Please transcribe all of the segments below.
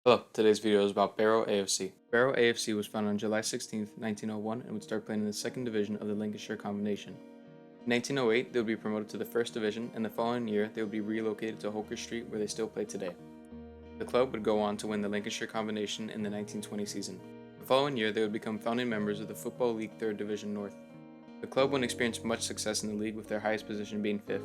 Hello, today's video is about Barrow AFC. Barrow AFC was founded on July 16, 1901 and would start playing in the second division of the Lancashire Combination. In 1908, they would be promoted to the first division, and the following year they would be relocated to Holker Street where they still play today. The club would go on to win the Lancashire Combination in the 1920 season. The following year they would become founding members of the Football League 3rd Division North. The club would experience much success in the league, with their highest position being 5th.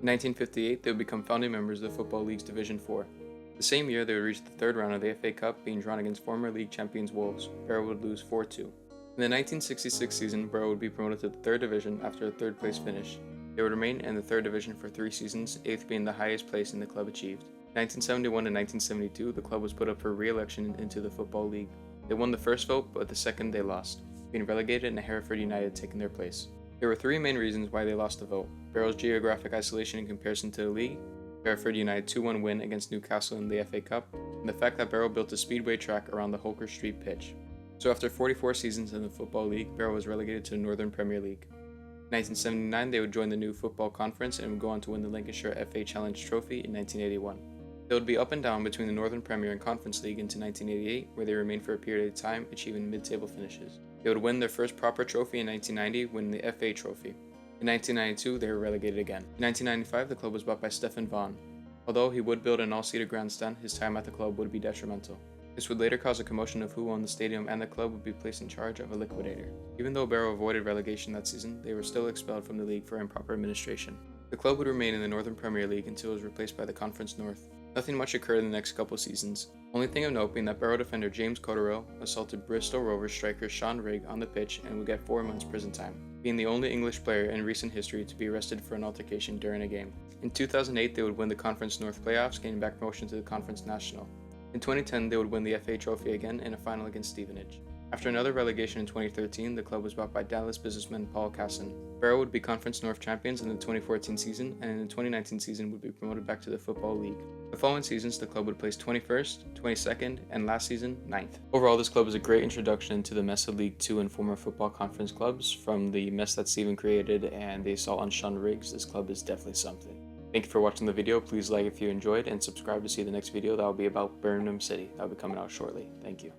In 1958, they would become founding members of the Football League's Division 4. The same year, they would reach the third round of the FA Cup, being drawn against former league champions Wolves. Barrow would lose 4-2. In the 1966 season, Barrow would be promoted to the third division after a third place finish. They would remain in the third division for 3 seasons, 8th being the highest place in the club achieved. In 1971 and 1972, the club was put up for re-election into the Football League. They won the first vote, but the second they lost, being relegated and Hereford United taking their place. There were 3 main reasons why they lost the vote: Barrow's geographic isolation in comparison to the league, Hereford United 2-1 win against Newcastle in the FA Cup, and the fact that Barrow built a speedway track around the Holker Street pitch. So after 44 seasons in the Football League, Barrow was relegated to the Northern Premier League. In 1979, they would join the new Football Conference and would go on to win the Lancashire FA Challenge Trophy in 1981. They would be up and down between the Northern Premier and Conference League into 1988, where they remained for a period of time, achieving mid-table finishes. They would win their first proper trophy in 1990, winning the FA Trophy. In 1992, they were relegated again. In 1995, the club was bought by Stefan Vaughan. Although he would build an all-seated grandstand, his time at the club would be detrimental. This would later cause a commotion of who owned the stadium, and the club would be placed in charge of a liquidator. Even though Barrow avoided relegation that season, they were still expelled from the league for improper administration. The club would remain in the Northern Premier League until it was replaced by the Conference North. Nothing much occurred in the next couple seasons. Only thing of note being that Barrow defender James Cotterill assaulted Bristol Rovers striker Sean Rigg on the pitch and would get 4 months prison time, being the only English player in recent history to be arrested for an altercation during a game. In 2008, they would win the Conference North playoffs, gaining back promotion to the Conference National. In 2010, they would win the FA Trophy again in a final against Stevenage. After another relegation in 2013, the club was bought by Dallas businessman Paul Casson. Barrow would be Conference North champions in the 2014 season, and in the 2019 season would be promoted back to the Football League. The following seasons, the club would place 21st, 22nd, and last season, 9th. Overall, this club is a great introduction to the mess of League 2 and former football conference clubs. From the mess that Steven created and the assault on Sean Riggs, this club is definitely something. Thank you for watching the video. Please like if you enjoyed, and subscribe to see the next video that will be about Birmingham City. That will be coming out shortly. Thank you.